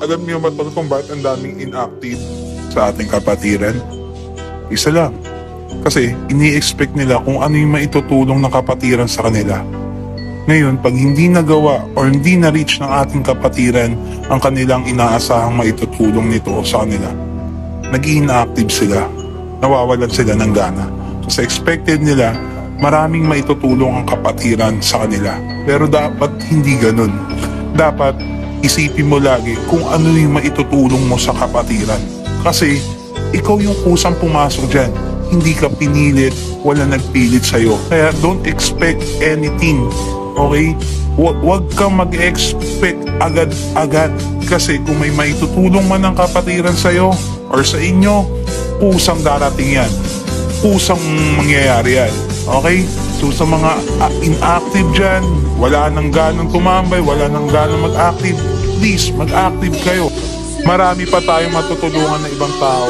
Alam niyo ba tol kung bakit ang daming inactive sa ating kapatiran? Isa lang. Kasi ini-expect nila kung ano yung maitutulong ng kapatiran sa kanila. Ngayon, pag hindi nagawa or hindi na-reach ng ating kapatiran ang kanilang inaasahang maitutulong nito sa kanila, nag-i-inactive sila, nawawalan sila ng gana. Kasi expected nila maraming maitutulong ang kapatiran sa kanila. Pero dapat hindi ganun. Dapat isipin mo lagi kung ano yung maitutulong mo sa kapatiran. Kasi ikaw yung kusang pumasok dyan. Hindi ka pinilit, wala nagpilit sa'yo. Kaya don't expect anything. Okay? Huwag kang mag-expect agad-agad. Kasi kung may maitutulong man ang kapatiran sa'yo or sa inyo, kusang darating yan. Kusang mangyayari yan. Okay? So sa mga inactive dyan, wala nang ganang tumambay, wala nang ganang mag-active, please mag-active kayo. Marami pa tayong matutulungan na ibang tao.